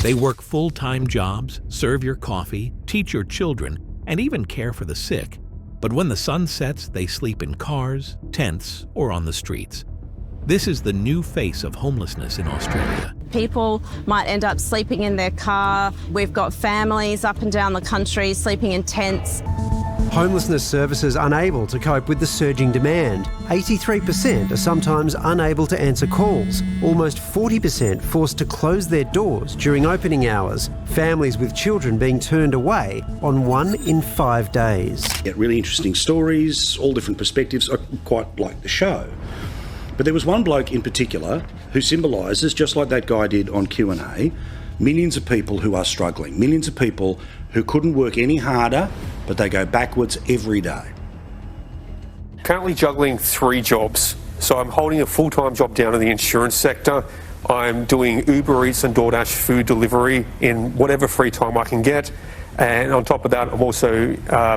They work full-time jobs, serve your coffee, teach your children, and even care for the sick. But when the sun sets, they sleep in cars, tents, or on the streets. This is the new face of homelessness in Australia. People might end up sleeping in their car. We've got families up and down the country sleeping in tents. Homelessness services unable to cope with the surging demand. 83% are sometimes unable to answer calls. Almost 40% forced to close their doors during opening hours. Families with children being turned away on 1 in 5 days. Get really interesting stories, all different perspectives. I quite like the show. But there was one bloke in particular who symbolises, just like that guy did on Q&A, millions of people who are struggling, millions of people who couldn't work any harder, but they go backwards every day. Currently juggling 3 jobs. So I'm holding a full-time job down in the insurance sector. I'm doing Uber Eats and DoorDash food delivery in whatever free time I can get. And on top of that, I'm also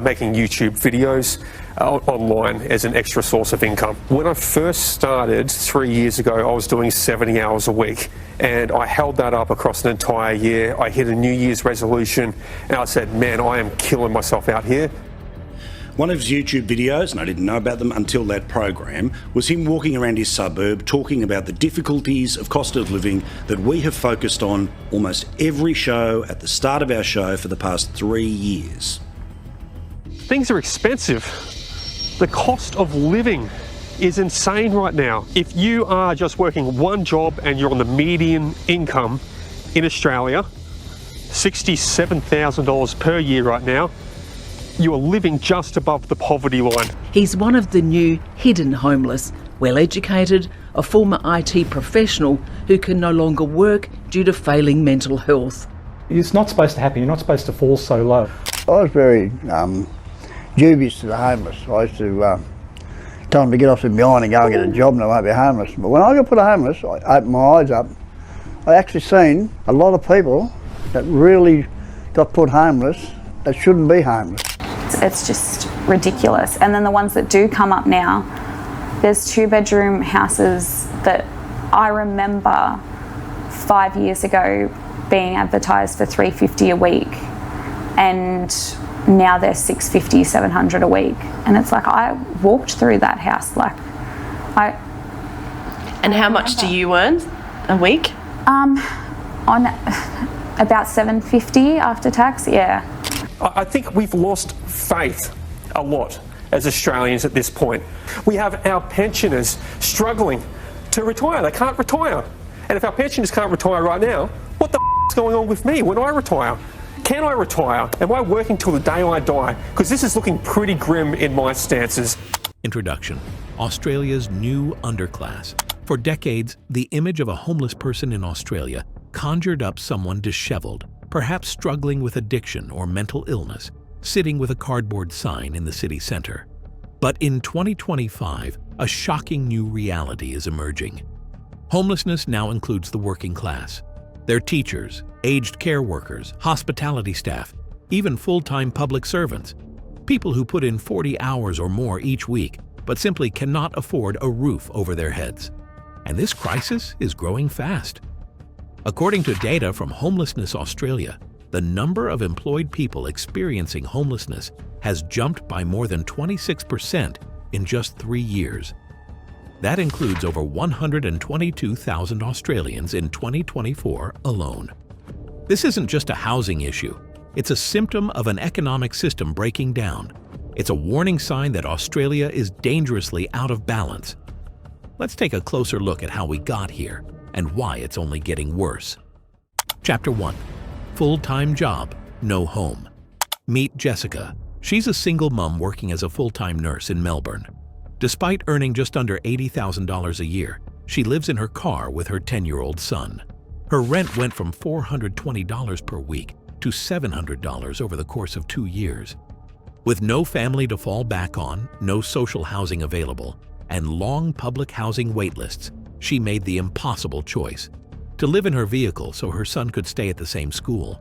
making YouTube videos online as an extra source of income. When I first started 3 years ago, I was doing 70 hours a week, and I held that up across an entire year. I hit a New Year's resolution, and I said, man, I am killing myself out here. One of his YouTube videos, and I didn't know about them until that program, was him walking around his suburb talking about the difficulties of cost of living that we have focused on almost every show at the start of our show for the past 3 years. Things are expensive. The cost of living is insane right now. If you are just working one job and you're on the median income in Australia, $67,000 per year right now, you are living just above the poverty line. He's one of the new hidden homeless, well-educated, a former IT professional who can no longer work due to failing mental health. It's not supposed to happen. You're not supposed to fall so low. I was very dubious to the homeless. I used to tell them to get off the behind and go and get a job and they won't be homeless. But when I got put homeless, I opened my eyes up. I actually seen a lot of people that really got put homeless that shouldn't be homeless. It's just ridiculous. And then the ones that do come up now, there's 2-bedroom houses that I remember 5 years ago being advertised for $350 a week, and now they're $650, $700 a week. And it's like, I walked through that house, like And how much do you earn a week? On about $750 after tax, yeah. I think we've lost faith a lot as Australians at this point. We have our pensioners struggling to retire. They can't retire. And if our pensioners can't retire right now, what the is going on with me when I retire? Can I retire? Am I working till the day I die? Because this is looking pretty grim in my stances. Introduction: Australia's new underclass. For decades, the image of a homeless person in Australia conjured up someone disheveled, perhaps struggling with addiction or mental illness, sitting with a cardboard sign in the city centre. But in 2025, a shocking new reality is emerging. Homelessness now includes the working class. They're teachers, aged care workers, hospitality staff, even full-time public servants, people who put in 40 hours or more each week, but simply cannot afford a roof over their heads. And this crisis is growing fast. According to data from Homelessness Australia, the number of employed people experiencing homelessness has jumped by more than 26% in just 3 years. That includes over 122,000 Australians in 2024 alone. This isn't just a housing issue. It's a symptom of an economic system breaking down. It's a warning sign that Australia is dangerously out of balance. Let's take a closer look at how we got here and why it's only getting worse. Chapter 1. Full-time job, no home. Meet Jessica. She's a single mum working as a full-time nurse in Melbourne. Despite earning just under $80,000 a year, she lives in her car with her 10-year-old son. Her rent went from $420 per week to $700 over the course of 2 years. With no family to fall back on, no social housing available, and long public housing waitlists, she made the impossible choice: to live in her vehicle so her son could stay at the same school.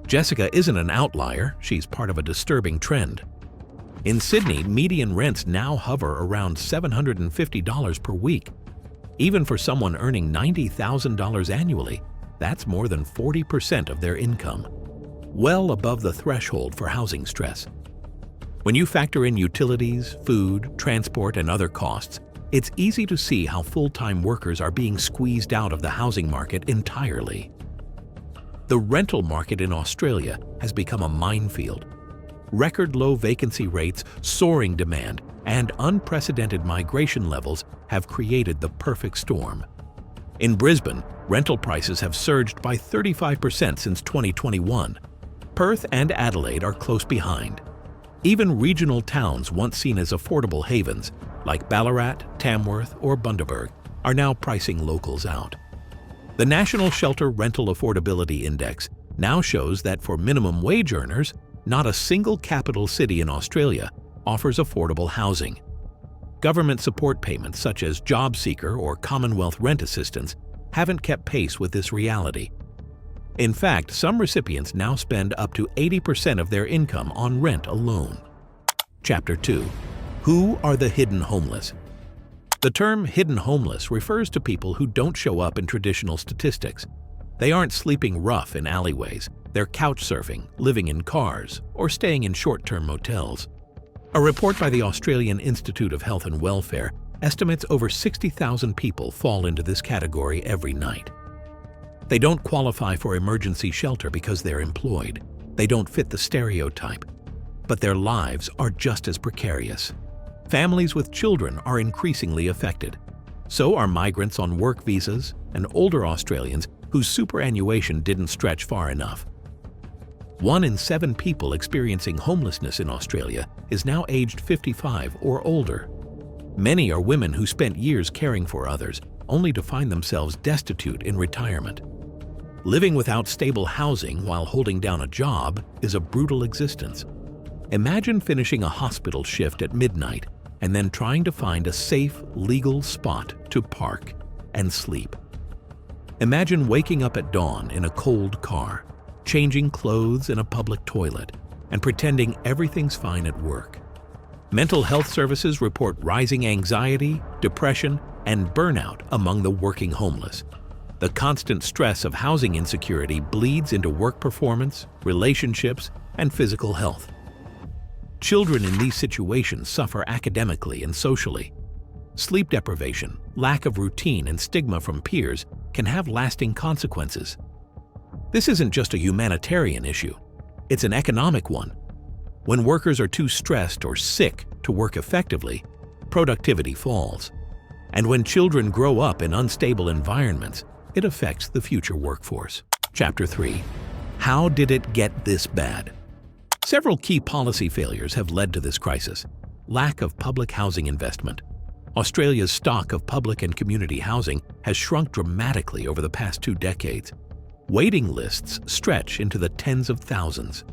Jessica isn't an outlier, she's part of a disturbing trend. In Sydney, median rents now hover around $750 per week. Even for someone earning $90,000 annually, That's more than 40% of their income, well above the threshold for housing stress. When you factor in utilities, food, transport, and other costs, it's easy to see how full-time workers are being squeezed out of the housing market entirely. The rental market in Australia has become a minefield. Record low vacancy rates, soaring demand, and unprecedented migration levels have created the perfect storm. In Brisbane, rental prices have surged by 35% since 2021. Perth and Adelaide are close behind. Even regional towns once seen as affordable havens, like Ballarat, Tamworth, or Bundaberg, are now pricing locals out. The National Shelter Rental Affordability Index now shows that for minimum wage earners, not a single capital city in Australia offers affordable housing. Government support payments such as Job Seeker or Commonwealth Rent Assistance haven't kept pace with this reality. In fact, some recipients now spend up to 80% of their income on rent alone. Chapter 2. Who are the hidden homeless? The term hidden homeless refers to people who don't show up in traditional statistics. They aren't sleeping rough in alleyways, they're couch surfing, living in cars, or staying in short-term motels. A report by the Australian Institute of Health and Welfare estimates over 60,000 people fall into this category every night. They don't qualify for emergency shelter because they're employed. They don't fit the stereotype. But their lives are just as precarious. Families with children are increasingly affected. So are migrants on work visas and older Australians whose superannuation didn't stretch far enough. 1 in 7 people experiencing homelessness in Australia is now aged 55 or older. Many are women who spent years caring for others, only to find themselves destitute in retirement. Living without stable housing while holding down a job is a brutal existence. Imagine finishing a hospital shift at midnight and then trying to find a safe, legal spot to park and sleep. Imagine waking up at dawn in a cold car, changing clothes in a public toilet, and pretending everything's fine at work. Mental health services report rising anxiety, depression, and burnout among the working homeless. The constant stress of housing insecurity bleeds into work performance, relationships, and physical health. Children in these situations suffer academically and socially. Sleep deprivation, lack of routine, and stigma from peers can have lasting consequences. This isn't just a humanitarian issue, it's an economic one. When workers are too stressed or sick to work effectively, productivity falls. And when children grow up in unstable environments, it affects the future workforce. Chapter 3. How did it get this bad? Several key policy failures have led to this crisis. Lack of public housing investment. Australia's stock of public and community housing has shrunk dramatically over the past 2 decades. Waiting lists stretch into the tens of thousands.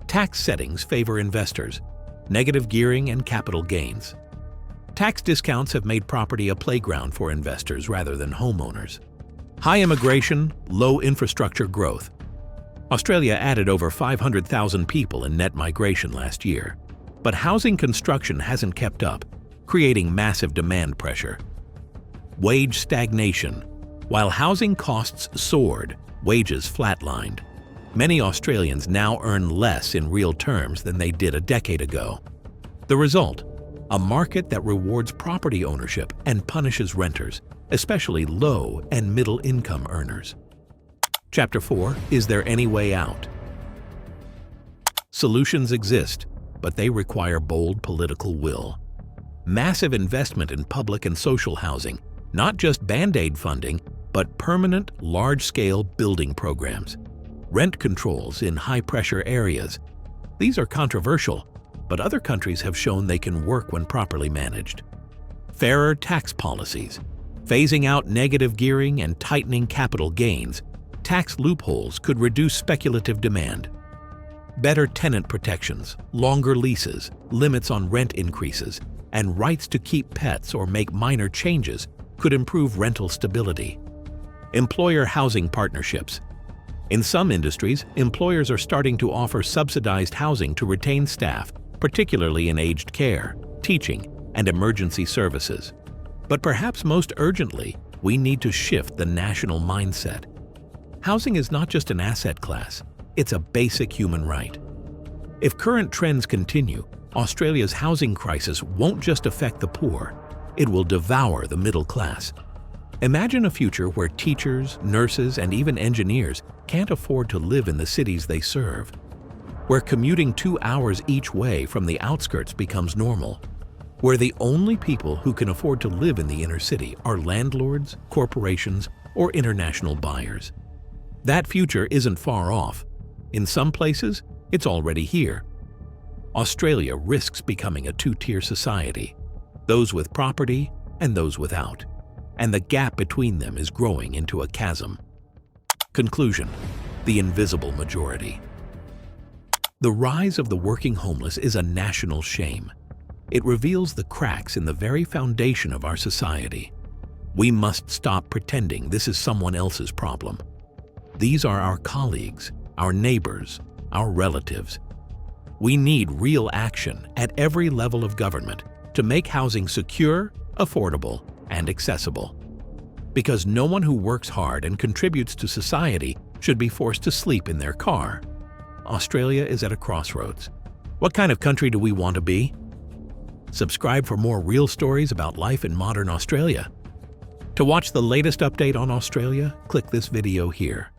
Tax settings favor investors, negative gearing and capital gains. Tax discounts have made property a playground for investors rather than homeowners. High immigration, low infrastructure growth. Australia added over 500,000 people in net migration last year, but housing construction hasn't kept up, creating massive demand pressure. Wage stagnation. While housing costs soared, wages flatlined. Many Australians now earn less in real terms than they did a decade ago. The result? A market that rewards property ownership and punishes renters, especially low and middle income earners. Chapter 4. Is there any way out? Solutions exist, but they require bold political will. Massive investment in public and social housing, not just Band-Aid funding, but permanent, large-scale building programs. Rent controls in high-pressure areas. These are controversial, but other countries have shown they can work when properly managed. Fairer tax policies. Phasing out negative gearing and tightening capital gains, tax loopholes could reduce speculative demand. Better tenant protections, longer leases, limits on rent increases, and rights to keep pets or make minor changes could improve rental stability. Employer housing partnerships. In some industries, employers are starting to offer subsidized housing to retain staff, particularly in aged care, teaching, and emergency services. But perhaps most urgently, we need to shift the national mindset. Housing is not just an asset class, it's a basic human right. If current trends continue, Australia's housing crisis won't just affect the poor, it will devour the middle class. Imagine a future where teachers, nurses, and even engineers can't afford to live in the cities they serve, where commuting 2 hours each way from the outskirts becomes normal, where the only people who can afford to live in the inner city are landlords, corporations, or international buyers. That future isn't far off. In some places, it's already here. Australia risks becoming a two-tier society, those with property and those without, and the gap between them is growing into a chasm. Conclusion: the invisible majority. The rise of the working homeless is a national shame. It reveals the cracks in the very foundation of our society. We must stop pretending this is someone else's problem. These are our colleagues, our neighbors, our relatives. We need real action at every level of government to make housing secure, affordable, and accessible. Because no one who works hard and contributes to society should be forced to sleep in their car. Australia is at a crossroads. What kind of country do we want to be? Subscribe for more real stories about life in modern Australia. To watch the latest update on Australia, click this video here.